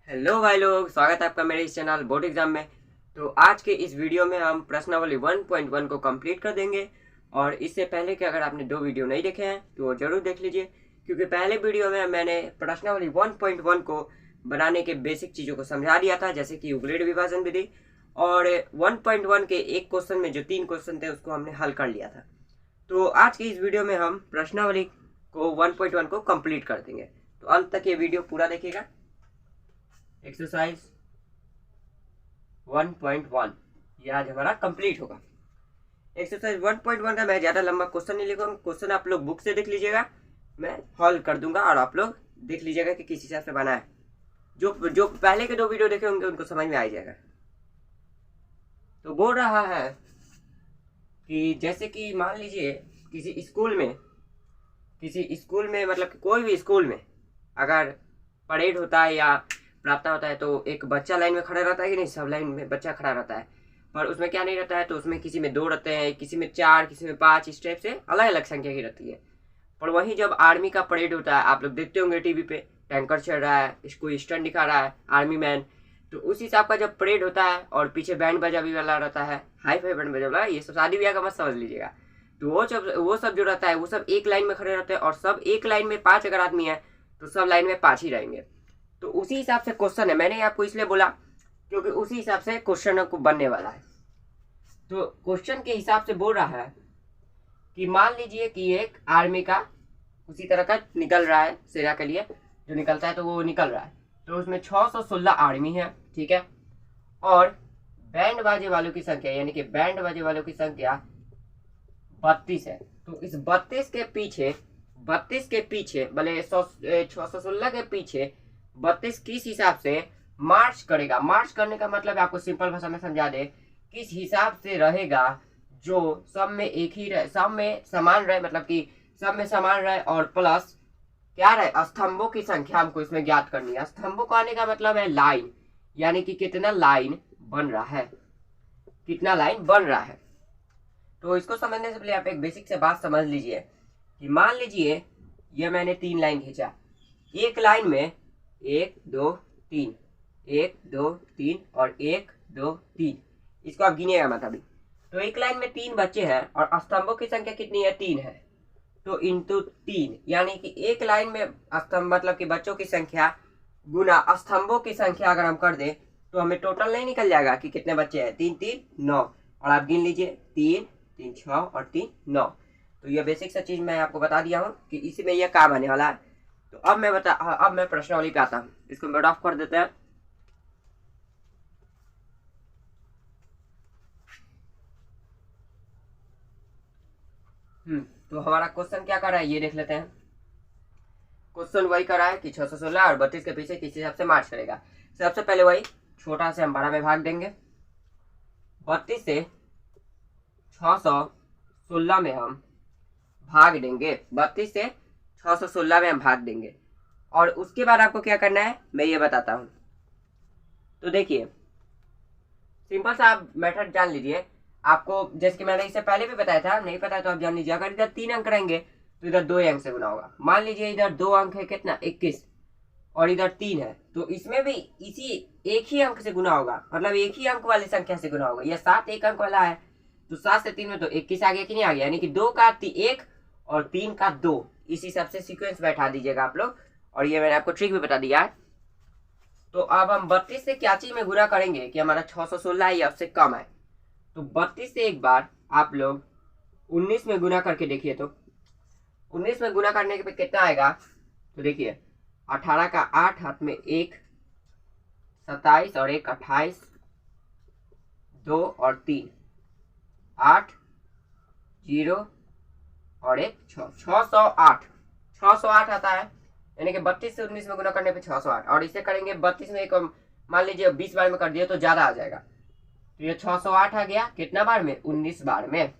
Hello भाई लोग, स्वागत है आपका मेरे इस चैनल बोर्ड एग्जाम में। तो आज के इस वीडियो में हम प्रश्नावली 1.1 को कंप्लीट कर देंगे। और इससे पहले कि अगर आपने 2 वीडियो नहीं देखे हैं तो वो जरूर देख लीजिए, क्योंकि पहले वीडियो में मैंने प्रश्नावली 1.1 को बनाने के बेसिक चीज़ों को समझा दिया था, जैसे कि यूक्लिड विभाजन विधि। और 1.1 के एक क्वेश्चन में जो 3 क्वेश्चन थे उसको हमने हल कर लिया था। तो आज की इस वीडियो में हम प्रश्नावली को 1.1 को कंप्लीट कर देंगे। तो अंत तक ये वीडियो पूरा देखिएगा। एक्सरसाइज 1.1 ये आज हमारा कंप्लीट होगा। एक्सरसाइज 1.1 का मैं ज़्यादा लंबा क्वेश्चन नहीं लिखूंगा, क्वेश्चन आप लोग बुक से देख लीजिएगा, मैं हल कर दूंगा और आप लोग देख लीजिएगा कि किस हिसाब से बना है। जो पहले के 2 वीडियो देखे होंगे उनको समझ में आ जाएगा। तो बोल रहा है कि जैसे कि मान लीजिए किसी स्कूल में मतलब कि कोई भी स्कूल में अगर परेड होता है या प्रार्थना होता है तो एक बच्चा लाइन में खड़ा रहता है कि नहीं, सब लाइन में बच्चा खड़ा रहता है। पर उसमें क्या नहीं रहता है, तो उसमें किसी में 2 रहते हैं, किसी में 4, किसी में 5, इस टाइप से अलग अलग संख्या की रहती है। पर वहीं जब आर्मी का परेड होता है, आप लोग देखते होंगे टीवी पे टैंकर चल रहा है, कोई स्टंट दिखा रहा है आर्मी मैन, तो उस हिसाब का जब परेड होता है और पीछे बैंड बजा भी वाला रहता है, हाई फाई बैंड बजा वाला, ये सब शादी ब्याह का मत समझ लीजिएगा। तो वो सब जो रहता है वो सब एक लाइन में खड़े रहते हैं, और सब एक लाइन में 5 अगर आदमी है तो सब लाइन में 5 ही रहेंगे। तो उसी हिसाब से क्वेश्चन है, मैंने आपको इसलिए बोला क्योंकि उसी हिसाब से क्वेश्चन को बनने वाला है। तो क्वेश्चन के हिसाब से बोल रहा है कि मान लीजिए कि एक आर्मी का उसी तरह का निकल रहा है, सेना के लिए जो निकलता है तो वो निकल रहा है, तो उसमें 616 आर्मी है, ठीक है। और बैंड बाजे वालों की संख्या, यानी कि बैंड बाजे वालों की संख्या 32 है। तो इस 32 के पीछे भले 616 के पीछे 32 किस हिसाब से मार्च करेगा। मार्च करने का मतलब आपको सिंपल भाषा में समझा दे, किस हिसाब से रहेगा जो सब में एक ही रहे, सब में समान रहे, मतलब कि सब में समान रहे, और प्लस क्या रहे, स्तंभों की संख्या हमको इसमें ज्ञात करनी है। स्तंभों को आने का मतलब है लाइन, यानी कि कितना लाइन बन रहा है, कितना लाइन बन रहा है। तो इसको समझने से पहले आप एक बेसिक से बात समझ लीजिए कि मान लीजिए ये मैंने 3 लाइन खींचा, एक लाइन में 1 2 3, 1 2 3 और 1 2 3, इसको आप गिनिएगा मत अभी। तो एक लाइन में 3 बच्चे हैं और स्तंभों की संख्या कितनी है, 3 है, तो इंटू 3, यानी कि एक लाइन में स्तंभ मतलब कि बच्चों की संख्या गुना स्तंभों की संख्या अगर हम कर दें तो हमें टोटल नहीं निकल जाएगा कि कितने बच्चे हैं, 3 3 9, और आप गिन लीजिए 3 3 6 और 3 9। तो यह बेसिक सा चीज मैं आपको बता दिया हूँ कि इसी में यह काम आने वाला है। तो अब मैं प्रश्नावली पे आता हूँ, इसको नोट ऑफ कर देते हैं। तो हमारा क्वेश्चन क्या कर रहा है ये देख लेते हैं। क्वेश्चन वही कर रहा है कि 616 और 32 के पीछे किस हिसाब से मार्च करेगा। सबसे पहले वही छोटा से हम बड़ा में भाग देंगे, 32 से 616 में हम भाग देंगे, 32 से 616 में हम भाग देंगे। और उसके बाद आपको क्या करना है मैं ये बताता हूं। तो देखिए सिंपल सा आप मेथड जान लीजिए, आपको जैसे कि मैंने इससे पहले भी बताया था, नहीं पता तो आप जान लीजिए। अगर इधर 3 अंक रहेंगे तो इधर 2 अंक से गुना होगा। मान लीजिए इधर 2 अंक है, कितना 21, और इधर 3 है, तो इसमें भी इसी एक ही अंक से गुना होगा, मतलब एक ही अंक वाली संख्या से गुना होगा। यह 7 एक अंक वाला है, तो 7 से 3 में तो 21 आ गया कि नहीं आ गया, यानी कि 2 का 1 और 3 का 2, इस हिसाब से सीक्वेंस बैठा दीजिएगा आप लोग। और ये मैंने आपको ट्रिक भी बता दिया है। तो अब हम 32 से क्या चीज में गुना करेंगे कि हमारा 616 या उससे कम है। तो 32 से एक बार आप लोग 19 में गुना करके देखिए, तो 19 में गुना करने पे कितना आएगा, तो देखिए 18 का 8 हाथ में 1, 27 और 1 28, 2 और 3 8, 0 और 1 6, 608 आता है, यानी कि 32 से 19 में गुना करने पे 608। और इसे करेंगे 32 में एक मान लीजिए 20 बार में कर दिए तो ज्यादा आ जाएगा, तो ये 608 आ गया कितना बार में, 19 बार में।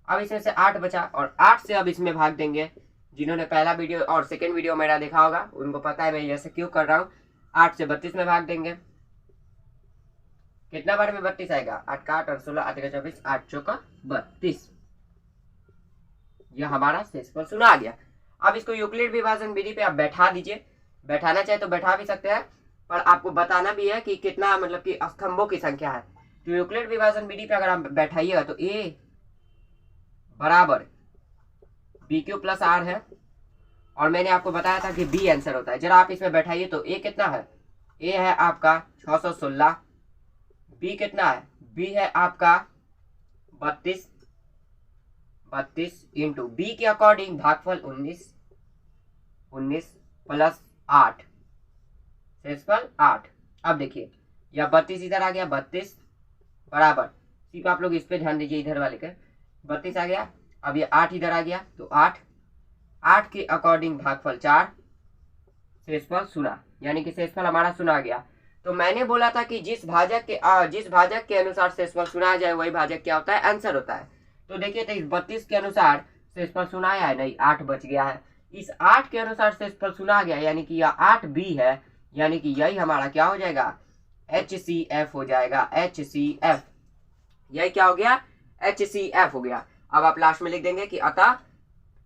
अब इसमें से 8 बचा, और 8 से अब इसमें भाग देंगे। जिन्होंने पहला वीडियो और सेकेंड वीडियो मेरा देखा होगा उनको पता है मैं जैसे क्यों कर रहा हूँ। 8 से 32 में भाग देंगे, कितना बार में 32 आएगा, 8 का 8 और 16 8 का 24, 8 चौका 32। यह हमारा शेषफल सुना आ गया। अब इसको यूक्लिड विभाजन विधि पे आप बैठा दीजिए, बैठाना चाहे तो बैठा भी सकते हैं, पर आपको बताना भी है कि कितना मतलब कि स्तंभों की संख्या है। तो यूक्लिड विभाजन विधि पे अगर आप बैठाइएगा तो a बराबर BQ प्लस R है, और मैंने आपको बताया था कि B आंसर होता है। जरा आप इसमें बैठाइए तो a कितना है, a है आपका 616, B कितना है, B है आपका 32 इंटू B के अकॉर्डिंग भागफल 19 प्लस 8 शेषफल 8। अब देखिए यह 32 इधर आ गया, 32 बराबर, सिर्फ आप लोग इस पे ध्यान दीजिए, इधर वाले के 32 आ गया। अब ये 8 इधर आ गया तो 8 के अकॉर्डिंग भागफल 4 शेषफल 0, यानी कि शेषफल हमारा 0 आ गया। तो मैंने बोला था कि जिस भाजक के अनुसार शेषफल 0 आ जाए वही भाजक क्या होता है, आंसर होता है। तो देखिए तो इस 32 के अनुसार शेषफल 0 आया है, नहीं 8 बच गया है। इस 8 के अनुसार शेषफल 0 आ गया, यानी कि यह 8B है, यानी कि यही हमारा क्या हो जाएगा, HCF हो जाएगा, HCF। यही क्या हो गया, HCF हो गया। अब आप लास्ट में लिख देंगे कि अतः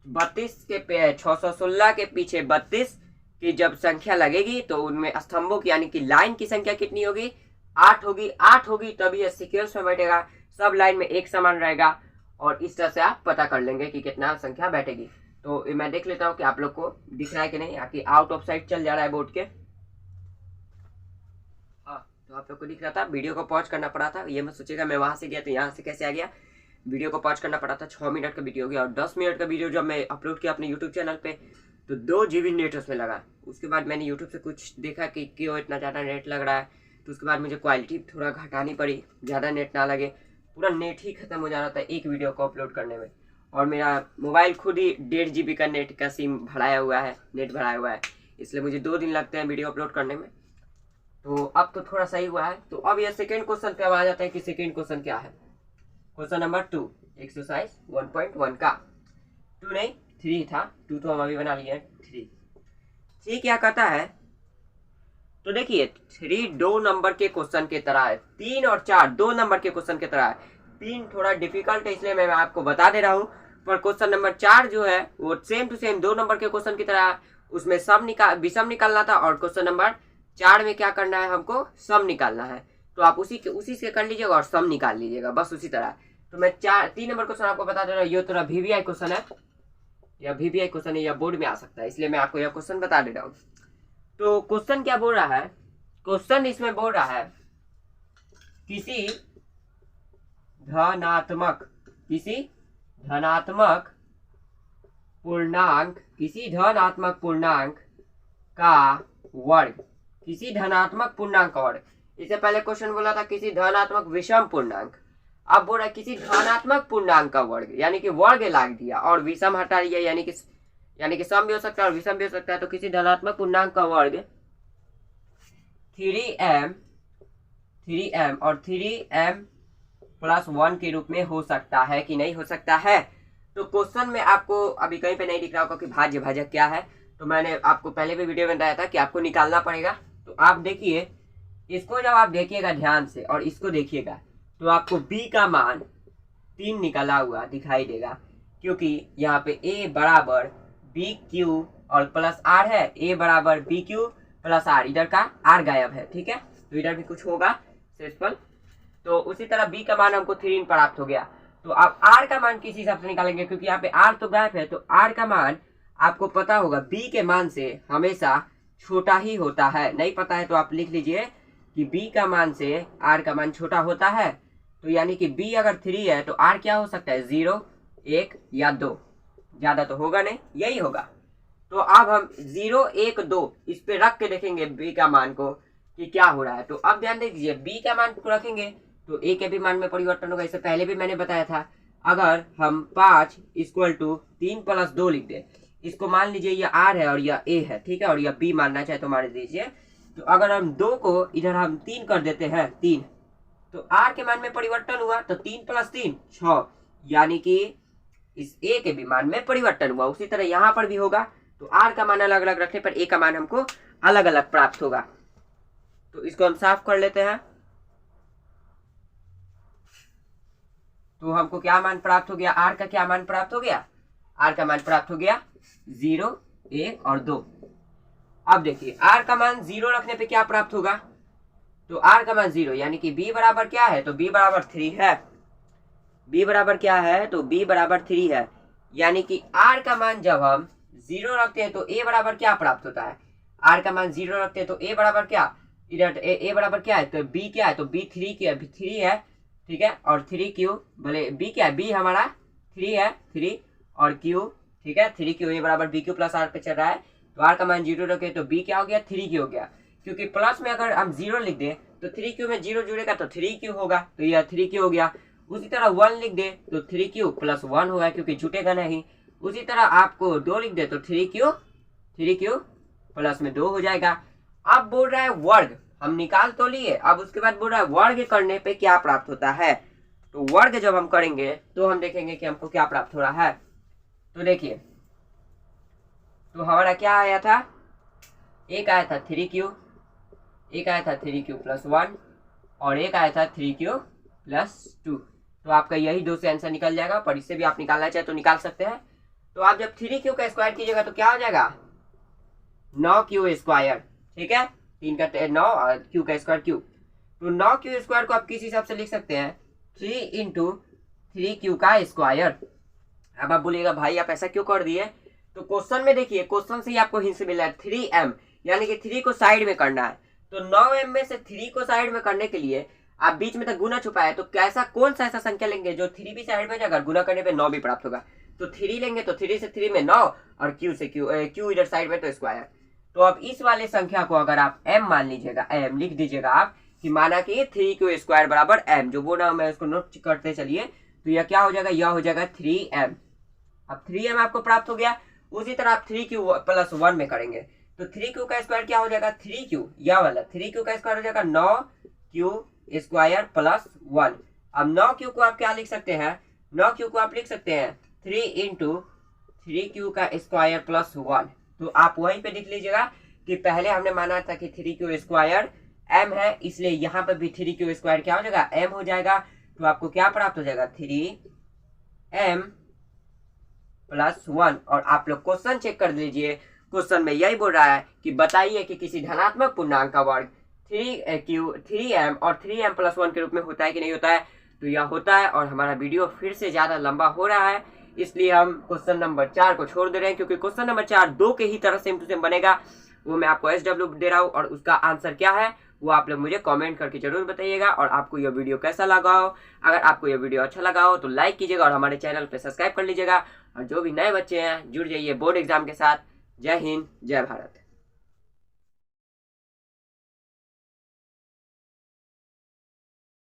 32 के 616 के पीछे 32 की जब संख्या लगेगी तो उनमें स्तंभों की यानी कि लाइन की संख्या कितनी होगी, 8 होगी। 8 होगी तभी यह सीक्वेंस में बैठेगा, सब लाइन में एक समान रहेगा, और इस तरह से आप पता कर लेंगे कि कितना संख्या बैठेगी। तो मैं देख लेता हूँ कि आप लोग को दिख रहा है कि नहीं, कि आउट ऑफ साइड चल जा रहा है बोर्ड के। हाँ, तो आप लोग को दिख रहा था, वीडियो को पॉज करना पड़ा था, ये मत सोचिएगा मैं वहां से गया तो यहाँ से कैसे आ गया। वीडियो को पॉज करना पड़ा था, 6 मिनट का वीडियो हो गया, और 10 मिनट का वीडियो जब मैं अपलोड किया अपने यूट्यूब चैनल पे तो 2 GB नेट उसमें लगा। उसके बाद मैंने यूट्यूब से कुछ देखा कि क्यों इतना ज़्यादा नेट लग रहा है, तो उसके बाद मुझे क्वालिटी थोड़ा घटानी पड़ी, ज़्यादा नेट ना लगे। पूरा नेट ही खत्म हो जा रहा था एक वीडियो को अपलोड करने में, और मेरा मोबाइल खुद ही 1.5 GB का नेट का सिम भराया हुआ है, नेट भराया हुआ है, इसलिए मुझे 2 दिन लगते हैं वीडियो अपलोड करने में। तो अब तो थोड़ा सही हुआ है। तो अब यह सेकेंड क्वेश्चन पे हम आ जाते हैं कि सेकेंड क्वेश्चन क्या है। क्वेश्चन नंबर 2 एक्सरसाइज 1.1 का 2 नहीं 3 था, 2 तो हम अभी बना लिए 3 क्या कहता है, तो देखिए 3 2 नंबर के क्वेश्चन के तरह है, 3 और 4 2 नंबर के क्वेश्चन के तरह है। 3 थोड़ा डिफिकल्ट है इसलिए मैं आपको बता दे रहा हूँ, पर क्वेश्चन नंबर 4 जो है वो सेम टू सेम 2 नंबर के क्वेश्चन की तरह, उसमें विषम निकालना था, और क्वेश्चन नंबर 4 में क्या करना है, हमको सम निकालना है। तो आप उसी से कर लीजिएगा और सम निकाल लीजिएगा, बस उसी तरह। तो मैं 3 नंबर क्वेश्चन आपको बता दे रहा हूँ, ये थोड़ा VVI क्वेश्चन है, या VVI क्वेश्चन है, या बोर्ड में आ सकता है, इसलिए मैं आपको यह क्वेश्चन बता दे रहा हूँ। तो क्वेश्चन क्या बोल रहा है, क्वेश्चन इसमें बोल रहा है किसी धनात्मक पूर्णांक का वर्ग, इससे पहले क्वेश्चन बोला था किसी धनात्मक विषम पूर्णांक, अब बोल रहा है किसी धनात्मक पूर्णांक का वर्ग, यानी कि वर्ग लाग दिया और विषम हटा दिया, यानी कि सम भी हो सकता है और विषम भी हो सकता है। तो किसी धनात्मक पूर्णांक का वर्ग 3m और 3m+1 के रूप में हो सकता है कि नहीं हो सकता है। तो क्वेश्चन में आपको अभी कहीं पे नहीं दिख रहा होगा कि भाज्य भाजक क्या है, तो मैंने आपको पहले भी वीडियो में बताया था कि आपको निकालना पड़ेगा। तो आप देखिए इसको, जब आप देखिएगा ध्यान से और इसको देखिएगा तो आपको b का मान 3 निकला हुआ दिखाई देगा, क्योंकि यहाँ पे a बराबर BQ और प्लस R है, a बराबर BQ प्लस R, इधर का R गायब है, ठीक है, तो इधर भी कुछ होगा शेषफल। तो उसी तरह b का मान हमको 3 प्राप्त हो गया। तो आप R का मान किस हिसाब से निकालेंगे, क्योंकि यहाँ पे R तो गायब है, तो R का मान आपको पता होगा b के मान से हमेशा छोटा ही होता है। नहीं पता है तो आप लिख लीजिए कि b का मान से R का मान छोटा होता है, तो यानी कि b अगर 3 है तो R क्या हो सकता है, 0 1 या 2, ज्यादा तो होगा नहीं, यही होगा। तो अब हम 0 1 2 इस पे रख के देखेंगे b का मान को कि क्या हो रहा है। तो अब ध्यान दीजिए b का मान को रखेंगे तो a के भी मान में परिवर्तन होगा, इससे पहले भी मैंने बताया था। अगर हम 5 = 3 + 2 लिख दे, इसको मान लीजिए यह R है और यह A है, ठीक है, और यह B मानना चाहे तो मान दीजिए। तो अगर हम 2 को इधर हम 3 कर देते हैं, 3, तो R के मान में परिवर्तन हुआ, तो 3 + 3 6, यानी कि इस A के भी मान में परिवर्तन हुआ। उसी तरह यहाँ पर भी होगा, तो R का मान अलग अलग रखने पर A का मान हमको अलग अलग प्राप्त होगा। तो इसको हम साफ कर लेते हैं। तो हमको क्या मान प्राप्त हो गया, R का क्या मान प्राप्त हो गया, R का मान प्राप्त हो गया 0 1 और 2। अब देखिए r का मान 0 रखने पे क्या प्राप्त होगा, तो r का मान 0 यानी कि b बराबर क्या है, तो b बराबर 3 है। b बराबर क्या है, तो b बराबर 3 है, यानी कि r का मान जब हम 0 रखते हैं तो a बराबर क्या प्राप्त होता है, r का मान 0 रखते हैं तो a बराबर क्या, इधर a बराबर क्या है, तो b क्या है, तो b 3 क्या है, 3 है, ठीक है, और 3 क्यू बोले b क्या है, b हमारा 3 है, 3 और q, ठीक है, 3 क्यू a बराबर b क्यू प्लस r पे चल रहा है, तो r का मान 0 रखे तो b क्या हो गया, 3 क्यू हो गया, क्योंकि प्लस में अगर हम 0 लिख दे तो 3 क्यू में 0 जुड़ेगा तो 3 क्यू होगा, तो यह 3 क्यू हो गया। उसी तरह 1 लिख दे तो 3 क्यू प्लस 1 होगा क्योंकि जुटेगा नहीं। उसी तरह आपको 2 लिख दे तो 3 क्यू प्लस में 2 हो जाएगा। अब बोल रहा है वर्ग, हम निकाल तो लिए, अब उसके बाद बोल रहा है वर्ग करने पे क्या प्राप्त होता है, तो वर्ग जब हम करेंगे तो हम देखेंगे कि हमको क्या प्राप्त हो रहा है। तो देखिए, तो हमारा क्या आया था, एक आया था 3 क्यू, एक आया था 3 क्यू प्लस 1 और एक आया था 3 क्यू प्लस 2। तो आपका यही 2 से आंसर निकल जाएगा, पर इससे भी आप निकालना चाहे तो निकाल सकते हैं। तो आप जब 3 क्यू का स्क्वायर कीजिएगा तो क्या हो जाएगा, 9 क्यू स्क्वायर, ठीक है, 3 का 9 और क्यू का स्क्वायर क्यू, तो 9 क्यू स्क्वायर को आप किस हिसाब से लिख सकते हैं, 3 इंटू 3 क्यू का स्क्वायर। अब आप बोलिएगा भाई आप ऐसा क्यों कर दिए, तो क्वेश्चन में देखिए, क्वेश्चन से ही आपको हिंट मिला है 3m, यानी कि 3 को साइड में करना है, तो 9m में से 3 को साइड में करने के लिए आप बीच में तक गुना छुपा है, तो कैसा कौन सा ऐसा संख्या लेंगे जो 3 भी साइड में जाएगा, गुना करने पे 9 भी प्राप्त होगा, तो 3 लेंगे तो 3 से 3 में 9 और q से q इधर साइड में तो स्क्वायर। तो अब इस वाले संख्या को अगर आप m मान लीजिएगा, m लिख दीजिएगा आप कि माना कि 3 क्यू स्क्वायर बराबर m, जो बोला मैं उसको नोट करते चलिए, तो यह क्या हो जाएगा, यह हो जाएगा 3m। अब 3m आपको प्राप्त हो गया। उसी तरह आप 3 क्यू प्लस 1 में करेंगे तो 3 क्यू का स्क्वायर क्या हो जाएगा, 3 क्यू, यह वाला 3 क्यू का स्क्वायर हो जाएगा 9 क्यू स्क्वायर प्लस 1। अब 9 क्यू को आप क्या लिख सकते हैं, 9 क्यू को आप लिख सकते हैं 3 इंटू 3 क्यू का स्क्वायर प्लस 1। तो आप वहीं पे लिख लीजिएगा कि पहले हमने माना था कि 3 क्यू स्क्वायर m है, इसलिए यहाँ पर भी 3 क्यू स्क्वायर क्या हो जाएगा, m हो जाएगा। तो आपको क्या प्राप्त हो जाएगा, 3m प्लस 1। और आप लोग क्वेश्चन चेक कर लीजिए, क्वेश्चन में यही बोल रहा है कि बताइए कि किसी धनात्मक पूर्णांक का वर्ग 3m और 3m प्लस 1 के रूप में होता है कि नहीं होता है, तो यह होता है। और हमारा वीडियो फिर से ज्यादा लंबा हो रहा है, इसलिए हम क्वेश्चन नंबर 4 को छोड़ दे रहे हैं, क्योंकि क्वेश्चन नंबर 4 2 के ही तरह सेम टू सेम बनेगा, वो मैं आपको SW दे रहा हूँ, और उसका आंसर क्या है वो आप लोग मुझे कमेंट करके जरूर बताइएगा। और आपको यह वीडियो कैसा लगा हो, अगर आपको यह वीडियो अच्छा लगा हो तो लाइक कीजिएगा और हमारे चैनल पे सब्सक्राइब कर लीजिएगा। और जो भी नए बच्चे हैं जुड़ जाइए बोर्ड एग्जाम के साथ। जय हिंद, जय भारत।